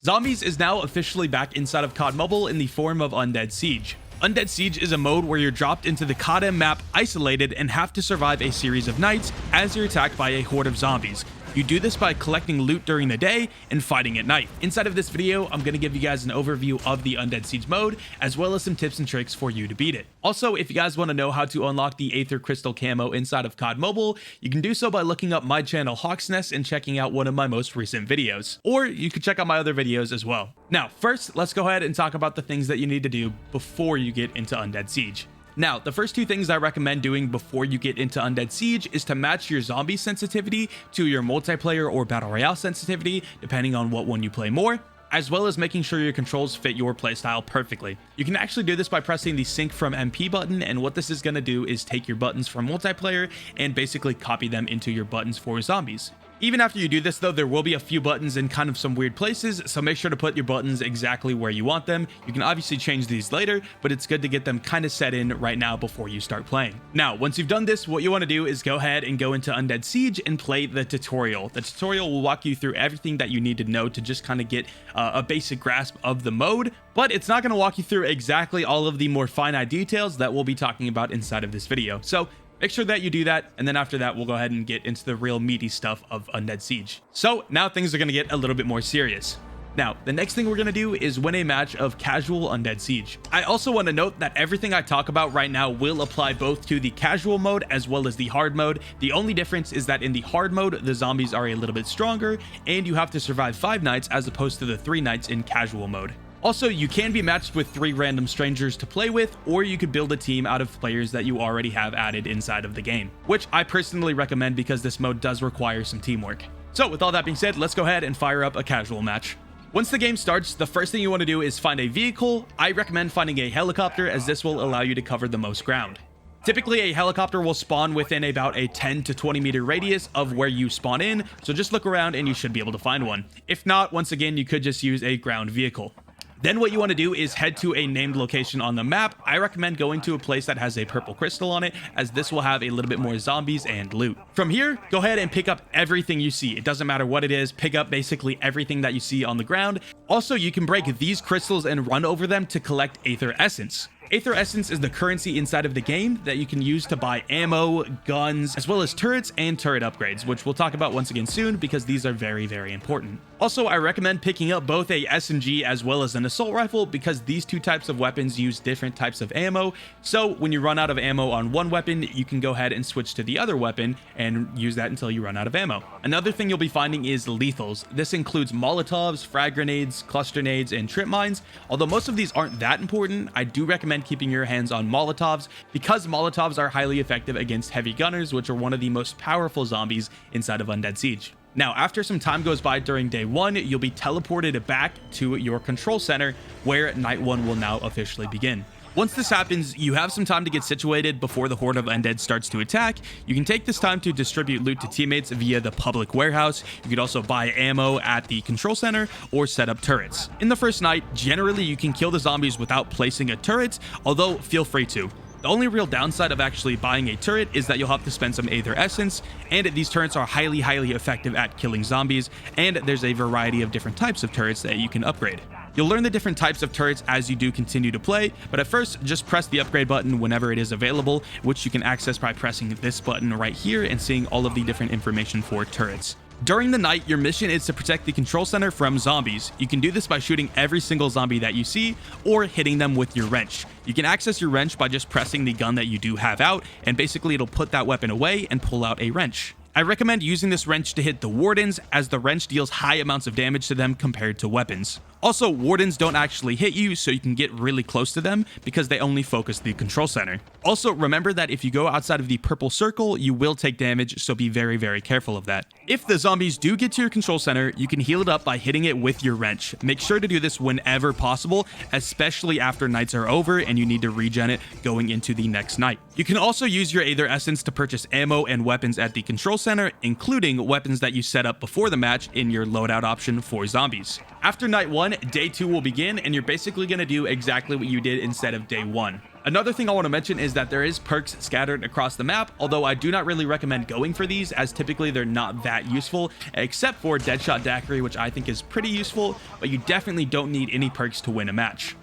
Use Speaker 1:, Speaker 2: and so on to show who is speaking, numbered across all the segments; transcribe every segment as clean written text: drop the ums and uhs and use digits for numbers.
Speaker 1: Zombies is now officially back inside of COD Mobile in the form of Undead Siege. Undead Siege is a mode where you're dropped into the COD map isolated and have to survive a series of nights as you're attacked by a horde of zombies. You do this by collecting loot during the day and fighting at night. Inside of this video, I'm going to give you guys an overview of the Undead Siege mode, as well as some tips and tricks for you to beat it. Also, if you guys want to know how to unlock the Aether Crystal camo inside of COD Mobile, you can do so by looking up my channel HawksNest's and checking out one of my most recent videos. Or you can check out my other videos as well. Now, first, let's go ahead and talk about the things that you need to do before you get into Undead Siege. Now, the first two things I recommend doing before you get into Undead Siege is to match your zombie sensitivity to your multiplayer or battle royale sensitivity, depending on what one you play more, as well as making sure your controls fit your playstyle perfectly. You can actually do this by pressing the sync from MP button, and what this is going to do is take your buttons from multiplayer and basically copy them into your buttons for zombies. Even after you do this though, there will be a few buttons in kind of some weird places, so make sure to put your buttons exactly where you want them. You can obviously change these later, but it's good to get them kind of set in right now before you start playing. Now, once you've done this, what you want to do is go ahead and go into Undead Siege and play the tutorial. The tutorial will walk you through everything that you need to know to just kind of get a basic grasp of the mode, but it's not going to walk you through exactly all of the more finite details that we'll be talking about inside of this video. So make sure that you do that, and then after that, we'll go ahead and get into the real meaty stuff of Undead Siege. So now things are going to get a little bit more serious. Now, the next thing we're going to do is win a match of casual Undead Siege. I also want to note that everything I talk about right now will apply both to the casual mode as well as the hard mode. The only difference is that in the hard mode, the zombies are a little bit stronger, and you have to survive 5 nights as opposed to the 3 nights in casual mode. Also, you can be matched with 3 random strangers to play with, or you could build a team out of players that you already have added inside of the game, which I personally recommend because this mode does require some teamwork. So with all that being said, let's go ahead and fire up a casual match. Once the game starts, the first thing you want to do is find a vehicle. I recommend finding a helicopter, as this will allow you to cover the most ground. Typically, a helicopter will spawn within about a 10 to 20 meter radius of where you spawn in, so just look around and you should be able to find one. If not, once again, you could just use a ground vehicle. Then what you want to do is head to a named location on the map. I recommend going to a place that has a purple crystal on it, as this will have a little bit more zombies and loot. From here, go ahead and pick up everything you see. It doesn't matter what it is, pick up basically everything that you see on the ground. Also, you can break these crystals and run over them to collect Aether Essence. Aether Essence is the currency inside of the game that you can use to buy ammo, guns, as well as turrets and turret upgrades, which we'll talk about once again soon because these are very, very important. Also, I recommend picking up both a SMG as well as an assault rifle because these two types of weapons use different types of ammo. So when you run out of ammo on one weapon, you can go ahead and switch to the other weapon and use that until you run out of ammo. Another thing you'll be finding is lethals. This includes Molotovs, frag grenades, cluster nades, and trip mines. Although most of these aren't that important, I do recommend keeping your hands on Molotovs because Molotovs are highly effective against heavy gunners, which are one of the most powerful zombies inside of Undead Siege. Now, after some time goes by during day 1, you'll be teleported back to your control center where night 1 will now officially begin. Once this happens, you have some time to get situated before the horde of undead starts to attack. You can take this time to distribute loot to teammates via the public warehouse. You could also buy ammo at the control center or set up turrets. In the first night, generally you can kill the zombies without placing a turret, although feel free to. The only real downside of actually buying a turret is that you'll have to spend some Aether Essence, and these turrets are highly effective at killing zombies, and there's a variety of different types of turrets that you can upgrade. You'll learn the different types of turrets as you do continue to play, but at first, just press the upgrade button whenever it is available, which you can access by pressing this button right here and seeing all of the different information for turrets. During the night, your mission is to protect the control center from zombies. You can do this by shooting every single zombie that you see or hitting them with your wrench. You can access your wrench by just pressing the gun that you do have out, and basically it'll put that weapon away and pull out a wrench. I recommend using this wrench to hit the wardens, as the wrench deals high amounts of damage to them compared to weapons. Also, wardens don't actually hit you, so you can get really close to them because they only focus the control center. Also, remember that if you go outside of the purple circle, you will take damage, so be very careful of that. If the zombies do get to your control center, you can heal it up by hitting it with your wrench. Make sure to do this whenever possible, especially after nights are over and you need to regen it going into the next night. You can also use your Aether Essence to purchase ammo and weapons at the control center, center, including weapons that you set up before the match in your loadout option for zombies. After night 1, day 2 will begin, and you're basically going to do exactly what you did instead of day 1. Another thing I want to mention is that there is perks scattered across the map, although I do not really recommend going for these, as typically they're not that useful, except for Deadshot Daiquiri, which I think is pretty useful, but you definitely don't need any perks to win a match.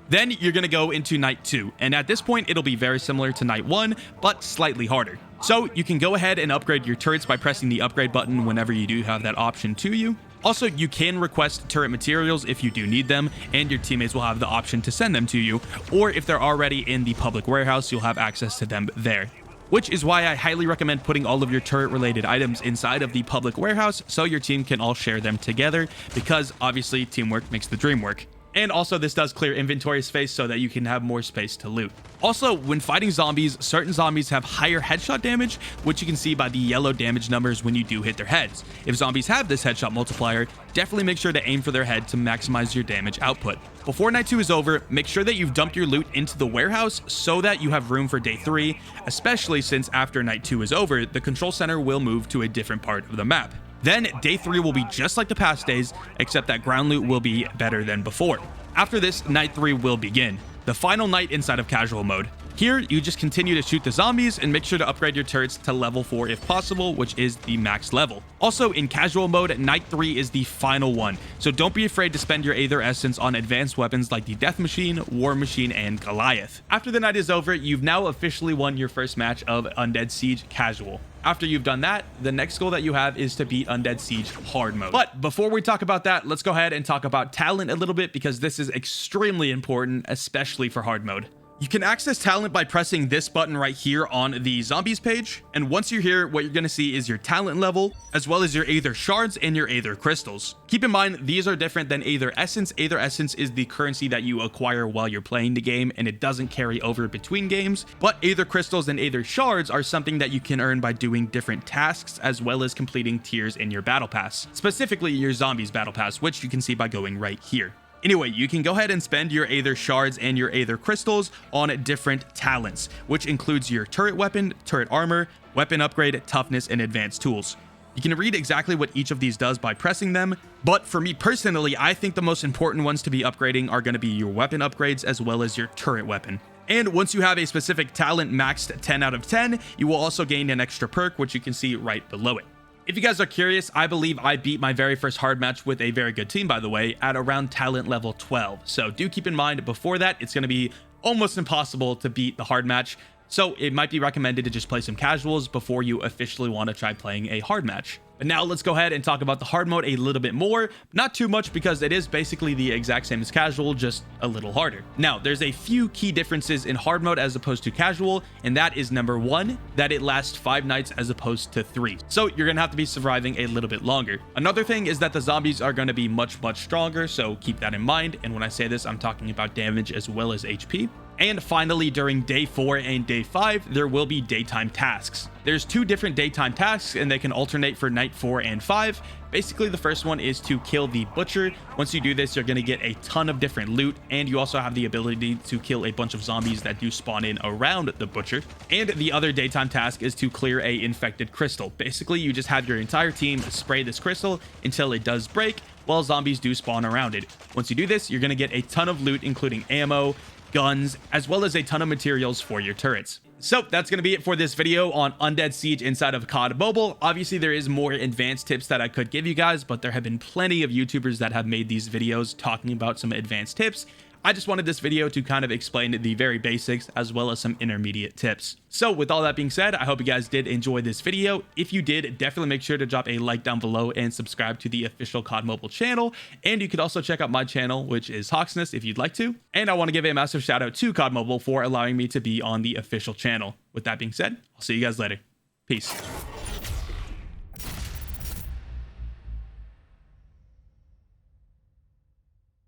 Speaker 1: Then you're going to go into night 2, and at this point it'll be very similar to night 1, but slightly harder. So you can go ahead and upgrade your turrets by pressing the upgrade button whenever you do have that option to you. Also, you can request turret materials if you do need them, and your teammates will have the option to send them to you, or if they're already in the public warehouse, you'll have access to them there. Which is why I highly recommend putting all of your turret related items inside of the public warehouse so your team can all share them together, because obviously teamwork makes the dream work. And also, this does clear inventory space so that you can have more space to loot. Also, when fighting zombies, certain zombies have higher headshot damage, which you can see by the yellow damage numbers when you do hit their heads. If zombies have this headshot multiplier, definitely make sure to aim for their head to maximize your damage output. Before night 2 is over, make sure that you've dumped your loot into the warehouse so that you have room for day 3, especially since after night 2 is over, the control center will move to a different part of the map. Then day 3 will be just like the past days, except that ground loot will be better than before. After this, night 3 will begin, the final night inside of casual mode. Here, you just continue to shoot the zombies and make sure to upgrade your turrets to level 4 if possible, which is the max level. Also, in casual mode, night 3 is the final one, so don't be afraid to spend your Aether Essence on advanced weapons like the Death Machine, War Machine, and Goliath. After the night is over, you've now officially won your first match of Undead Siege Casual. After you've done that, the next goal that you have is to beat Undead Siege hard mode. But before we talk about that, let's go ahead and talk about talent a little bit, because this is extremely important, especially for hard mode. You can access talent by pressing this button right here on the zombies page. And once you're here, what you're going to see is your talent level, as well as your Aether Shards and your Aether Crystals. Keep in mind, these are different than Aether Essence. Aether Essence is the currency that you acquire while you're playing the game, and it doesn't carry over between games. But Aether Crystals and Aether Shards are something that you can earn by doing different tasks, as well as completing tiers in your Battle Pass. Specifically, your Zombies Battle Pass, which you can see by going right here. Anyway, you can go ahead and spend your Aether Shards and your Aether Crystals on different talents, which includes your turret weapon, turret armor, weapon upgrade, toughness, and advanced tools. You can read exactly what each of these does by pressing them, but for me personally, I think the most important ones to be upgrading are going to be your weapon upgrades as well as your turret weapon. And once you have a specific talent maxed 10 out of 10, you will also gain an extra perk, which you can see right below it. If you guys are curious, I believe I beat my very first hard match with a very good team, by the way, at around talent level 12. So do keep in mind, before that, it's going to be almost impossible to beat the hard match. So it might be recommended to just play some casuals before you officially want to try playing a hard match. But now let's go ahead and talk about the hard mode a little bit more. Not too much, because it is basically the exact same as casual, just a little harder. Now, there's a few key differences in hard mode as opposed to casual, and that is number 1, that it lasts 5 nights as opposed to 3. So you're gonna have to be surviving a little bit longer. Another thing is that the zombies are gonna be much stronger, so keep that in mind. And when I say this, I'm talking about damage as well as HP. And finally, during day 4 and day 5, there will be daytime tasks. There's 2 different daytime tasks, and they can alternate for night 4 and 5. Basically, the first one is to kill the butcher. Once you do this, you're going to get a ton of different loot, and you also have the ability to kill a bunch of zombies that do spawn in around the butcher. And the other daytime task is to clear a infected crystal. Basically, you just have your entire team spray this crystal until it does break, while zombies do spawn around it. Once you do this, you're going to get a ton of loot, including ammo, guns, as well as a ton of materials for your turrets. So that's going to be it for this video on Undead Siege inside of COD Mobile. Obviously, there is more advanced tips that I could give you guys, but there have been plenty of YouTubers that have made these videos talking about some advanced tips. I just wanted this video to kind of explain the very basics as well as some intermediate tips. So with all that being said, I hope you guys did enjoy this video. If you did, definitely make sure to drop a like down below and subscribe to the official COD Mobile channel. And you could also check out my channel, which is HawksNest's, if you'd like to. And I want to give a massive shout out to COD Mobile for allowing me to be on the official channel. With that being said, I'll see you guys later. Peace.